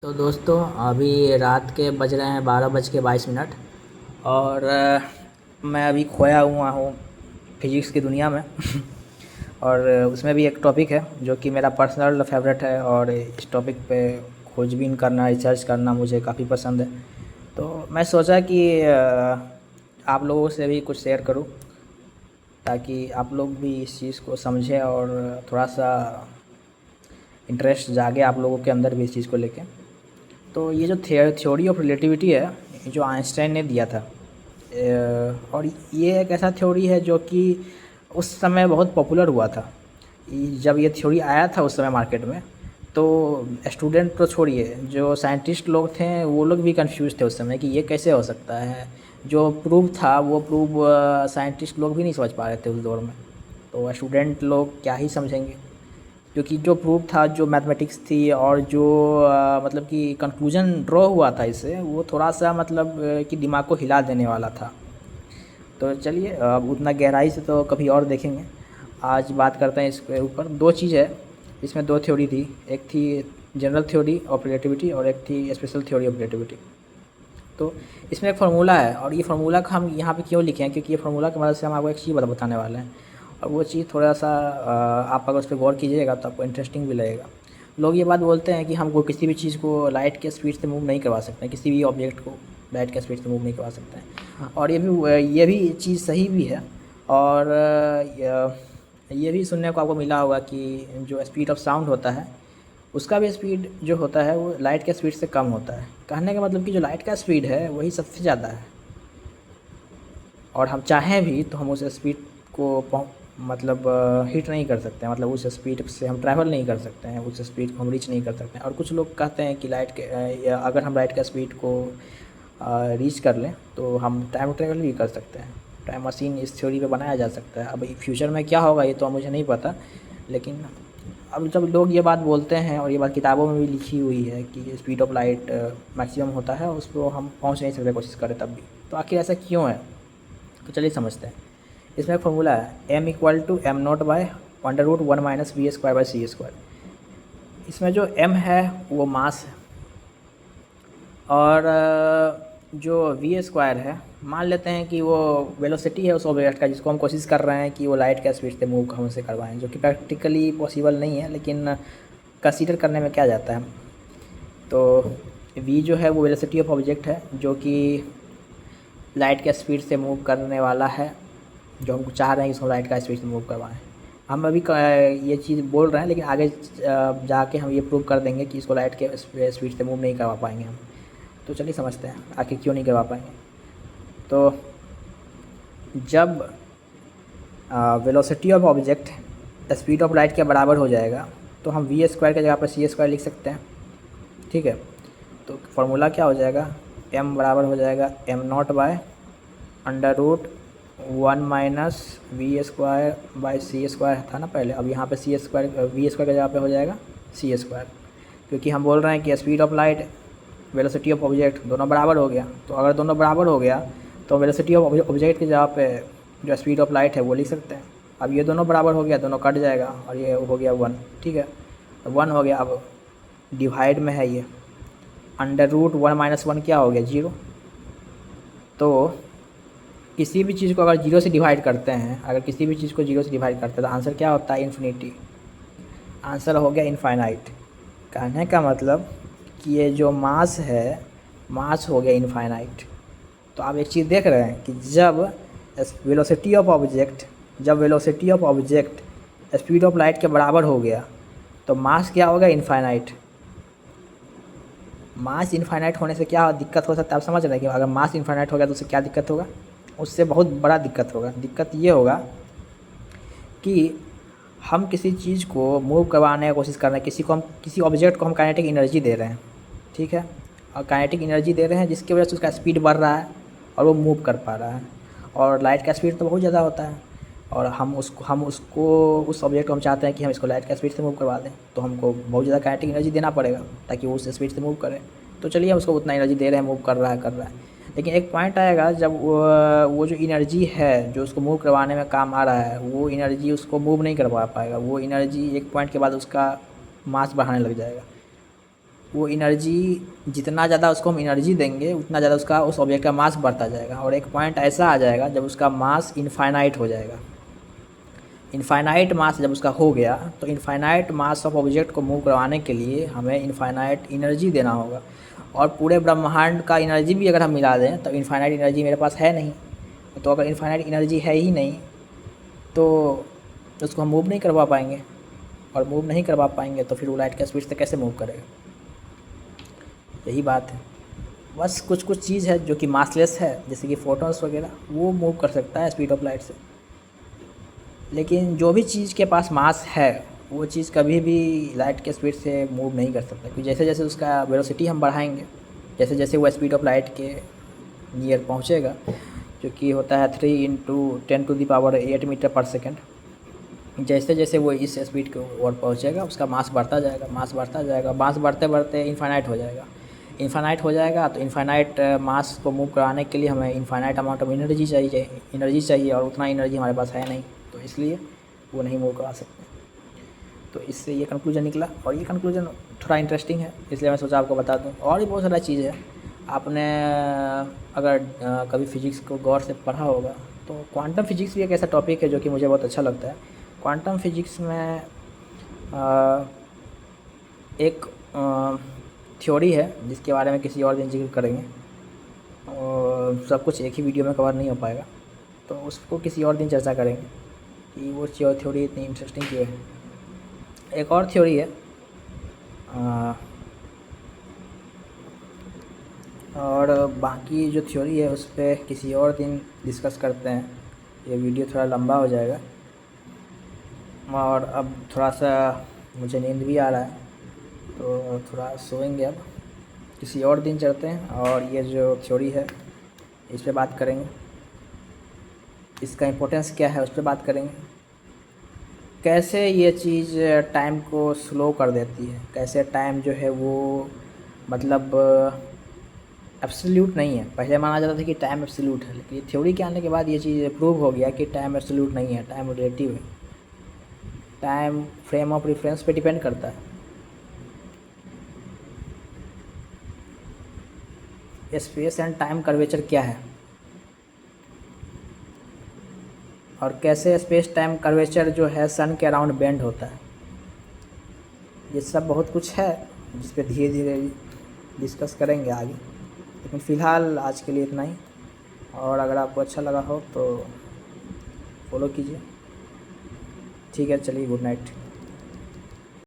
तो दोस्तों अभी रात के बज रहे हैं 12:22 और मैं अभी खोया हुआ हूँ फिजिक्स की दुनिया में। और उसमें भी एक टॉपिक है जो कि मेरा पर्सनल फेवरेट है और इस टॉपिक पे खोजबीन करना, रिसर्च करना मुझे काफ़ी पसंद है। तो मैं सोचा कि आप लोगों से भी कुछ शेयर करूं ताकि आप लोग भी इस चीज़ को समझें और थोड़ा सा इंटरेस्ट जागे आप लोगों के अंदर भी इस चीज़ को लेके। तो ये जो थ्योरी ऑफ रिलेटिविटी है, जो आइंस्टाइन ने दिया था, और ये एक ऐसा थ्योरी है जो कि उस समय बहुत पॉपुलर हुआ था। जब ये थ्योरी आया था उस समय मार्केट में, तो स्टूडेंट तो छोड़िए, जो साइंटिस्ट लोग थे वो लोग भी कंफ्यूज थे उस समय कि ये कैसे हो सकता है। जो प्रूफ था वो प्रूफ साइंटिस्ट लोग भी नहीं समझ पा रहे थे उस दौर में, तो स्टूडेंट लोग क्या ही समझेंगे। क्योंकि जो प्रूफ था, जो मैथमेटिक्स थी और जो मतलब कि कंक्लूजन ड्रॉ हुआ था इससे, वो थोड़ा सा मतलब कि दिमाग को हिला देने वाला था। तो चलिए अब उतना गहराई से तो कभी और देखेंगे। आज बात करते हैं इसके ऊपर। दो चीज़ है इसमें, दो थ्योरी थी। एक थी जनरल थ्योरी ऑफ रिलेटिविटी और एक थी स्पेशल थ्योरी ऑफ रिलेटिविटी। तो इसमें एक फार्मूला है, और ये फार्मूला का हम यहाँ पे क्यों लिखे हैं, क्योंकि ये फार्मूला की मदद से हम आपको एक चीज़ बताने वाले हैं। और वो चीज़ थोड़ा सा आप अगर उस पर गौर कीजिएगा तो आपको इंटरेस्टिंग भी लगेगा। लोग ये बात बोलते हैं कि हमको किसी भी चीज़ को लाइट के स्पीड से मूव नहीं करवा सकते हैं, किसी भी ऑब्जेक्ट को लाइट के स्पीड से मूव नहीं करवा सकते हैं। और ये भी चीज़ सही भी है। और ये भी सुनने को आपको मिला होगा कि जो स्पीड ऑफ साउंड होता है, उसका भी स्पीड जो होता है वो लाइट के स्पीड से कम होता है। कहने का मतलब कि जो लाइट का स्पीड है वही सबसे ज़्यादा है, और हम चाहें भी तो हम उस स्पीड को मतलब हिट नहीं कर सकते हैं, मतलब उस स्पीड से हम ट्रैवल नहीं कर सकते हैं, उस स्पीड को हम रीच नहीं कर सकते हैं। और कुछ लोग कहते हैं कि या अगर हम लाइट का स्पीड को रीच कर लें तो हम टाइम ट्रैवल भी कर सकते हैं। टाइम मशीन इस थ्योरी पे बनाया जा सकता है। अब फ्यूचर में क्या होगा ये तो मुझे नहीं पता, लेकिन अब जब लोग ये बात बोलते हैं और ये बात किताबों में भी लिखी हुई है कि स्पीड ऑफ लाइट मैक्सिमम होता है, उस पर हम पहुंच नहीं सकते कोशिश करें तब भी, तो आखिर ऐसा क्यों है। तो चलिए समझते हैं। इसमें एक फॉर्मूला है, m=m0/√1 - v²/c²। इसमें जो m है वो मास है, और जो वी स्क्वायर है, मान लेते हैं कि वो वेलोसिटी है उस ऑब्जेक्ट का जिसको हम कोशिश कर रहे हैं कि वो लाइट के स्पीड से मूव हमसे करवाएं, जो कि प्रैक्टिकली पॉसिबल नहीं है, लेकिन कंसीडर करने में क्या जाता है। तो v जो है वो वेलोसिटी ऑफ ऑब्जेक्ट है जो कि लाइट के स्पीड से मूव करने वाला है, जो हम चाह रहे हैं इसको लाइट का स्पीड से मूव करवाएं। हम अभी ये चीज़ बोल रहे हैं, लेकिन आगे जाके हम ये प्रूव कर देंगे कि इसको लाइट के स्पीड से मूव नहीं करवा पाएंगे हम। तो चलिए समझते हैं आखिर क्यों नहीं करवा पाएंगे। तो जब velocity of object speed of light के बराबर हो जाएगा तो हम v² की जगह पर c² लिख सकते हैं, ठीक है। तो फार्मूला क्या हो जाएगा, m बराबर हो जाएगा m0/√1 - v²/c² था ना पहले। अब यहाँ पे v² की जगह पे हो जाएगा c², क्योंकि हम बोल रहे हैं कि speed of light, velocity of object दोनों बराबर हो गया। तो अगर दोनों बराबर हो गया तो वेलोसिटी ऑफ ऑब्जेक्ट की जगह पे जो स्पीड ऑफ लाइट है वो लिख सकते हैं। अब ये दोनों बराबर हो गया, दोनों कट जाएगा और ये हो गया 1, ठीक है। 1 हो गया। अब डिवाइड में है ये, √1 - 1 क्या हो गया, 0। तो किसी भी चीज़ को अगर 0 से डिवाइड करते हैं, अगर किसी भी चीज़ को 0 से डिवाइड करते हैं तो आंसर क्या होता है, इन्फिनिटी। आंसर हो गया इनफाइनाइट। कहने का मतलब कि ये जो मास है, मास हो गया इनफाइनाइट। तो आप एक चीज़ देख रहे हैं कि जब velocity of object speed of light के बराबर हो गया तो मास क्या होगा, इनफाइनाइट। मास इनफाइनाइट होने से क्या दिक्कत हो सकता है, आप समझ रहे हैं कि अगर मास इनफाइनाइट हो गया तो उससे क्या दिक्कत होगा। उससे बहुत बड़ा दिक्कत होगा। दिक्कत ये होगा कि हम किसी चीज़ को मूव करवाने की कोशिश कर रहे हैं, किसी ऑब्जेक्ट को हम काइनेटिक एनर्जी दे रहे हैं, ठीक है। और काइनेटिक एनर्जी दे रहे हैं जिसकी वजह से उसका स्पीड बढ़ रहा है और वो मूव कर पा रहा है। और लाइट का स्पीड तो बहुत ज़्यादा होता है, और हम उसको उस ऑब्जेक्ट को हम चाहते हैं कि हम इसको लाइट का स्पीड से मूव करवा दें, तो हमको बहुत ज़्यादा काइनेटिक एनर्जी देना पड़ेगा ताकि वो उस स्पीड से मूव करे। तो चलिए हम उसको उतना एनर्जी दे रहे हैं, मूव कर रहा है। लेकिन एक पॉइंट आएगा जब वो जो एनर्जी है जो उसको मूव करवाने में काम आ रहा है, वो एनर्जी उसको मूव नहीं करवा पाएगा। वो एनर्जी एक पॉइंट के बाद उसका मास बढ़ाने लग जाएगा। वो एनर्जी जितना ज़्यादा उसको हम एनर्जी देंगे उतना ज़्यादा उसका उस ऑब्जेक्ट का मास बढ़ता जाएगा, और एक पॉइंट ऐसा आ जाएगा जब उसका मास इनफाइनाइट हो जाएगा। इनफाइनाइट मास जब उसका हो गया तो इनफाइनाइट मास ऑफ ऑब्जेक्ट को मूव करवाने के लिए हमें इनफाइनाइट एनर्जी देना होगा, और पूरे ब्रह्मांड का एनर्जी भी अगर हम मिला दें तो इनफाइनाइट एनर्जी मेरे पास है नहीं। तो अगर इनफाइनाइट एनर्जी है ही नहीं तो उसको हम मूव नहीं करवा पाएंगे, और मूव नहीं करवा पाएंगे तो फिर वो लाइट के स्पीड से कैसे मूव करेगा। यही बात है। बस कुछ कुछ चीज़ है जो कि मासलेस है, जैसे कि फोटॉन्स वगैरह, वो मूव कर सकता है स्पीड ऑफ लाइट से। लेकिन जो भी चीज़ के पास मास है वो चीज़ कभी भी लाइट के स्पीड से मूव नहीं कर सकता, क्योंकि जैसे जैसे उसका वेलोसिटी हम बढ़ाएंगे, जैसे जैसे वो स्पीड ऑफ लाइट के नियर पहुंचेगा, जो कि होता है 3 × 10⁸ मीटर पर सेकेंड, जैसे जैसे वो इस स्पीड के ओर पहुंचेगा उसका मास बढ़ता जाएगा, मास बढ़ता जाएगा, मास बढ़ते बढ़ते इनफाइनाइट हो जाएगा। इनफाइनाइट हो जाएगा तो इनफाइनाइट मास को मूव कराने के लिए हमें इनफाइनाइट अमाउंट ऑफ एनर्जी चाहिए, और उतना एनर्जी हमारे पास है नहीं, तो इसलिए वो नहीं मूव करा सकते। तो इससे ये कंक्लूजन निकला, और ये कंक्लूजन थोड़ा इंटरेस्टिंग है, इसलिए मैं सोचा आपको बता दूँ। और भी बहुत सारा चीज़ है, आपने अगर कभी फिजिक्स को गौर से पढ़ा होगा तो क्वांटम फिजिक्स भी एक ऐसा टॉपिक है जो कि मुझे बहुत अच्छा लगता है। क्वांटम फिजिक्स में एक थ्योरी है जिसके बारे में किसी और दिन जिक्र करेंगे, और सब कुछ एक ही वीडियो में कवर नहीं हो पाएगा, तो उसको किसी और दिन चर्चा करेंगे कि वो थ्योरी इतनी इंटरेस्टिंग क्यों है। एक और थ्योरी है, और बाकी जो थ्योरी है उस पर किसी और दिन डिस्कस करते हैं, ये वीडियो थोड़ा लंबा हो जाएगा। और अब थोड़ा सा मुझे नींद भी आ रहा है, तो थोड़ा सोएंगे, अब किसी और दिन चलते हैं और ये जो थ्योरी है इस पे बात करेंगे, इसका इम्पोर्टेंस क्या है उस पर बात करेंगे, कैसे ये चीज़ टाइम को स्लो कर देती है, कैसे टाइम जो है वो मतलब एब्सोल्यूट नहीं है। पहले माना जाता था कि टाइम एब्सोल्यूट है, लेकिन थ्योरी के आने के बाद ये चीज़ प्रूव हो गया कि टाइम एब्सोल्यूट नहीं है, टाइम रिलेटिव है, टाइम फ्रेम ऑफ रेफरेंस पे डिपेंड करता है। स्पेस एंड टाइम कर्वेचर क्या है, और कैसे स्पेस टाइम कर्वेचर जो है सन के अराउंड बेंड होता है, ये सब बहुत कुछ है जिस पे धीरे धीरे डिस्कस करेंगे आगे। लेकिन फ़िलहाल आज के लिए इतना ही, और अगर आपको अच्छा लगा हो तो फॉलो कीजिए। ठीक है, चलिए, गुड नाइट।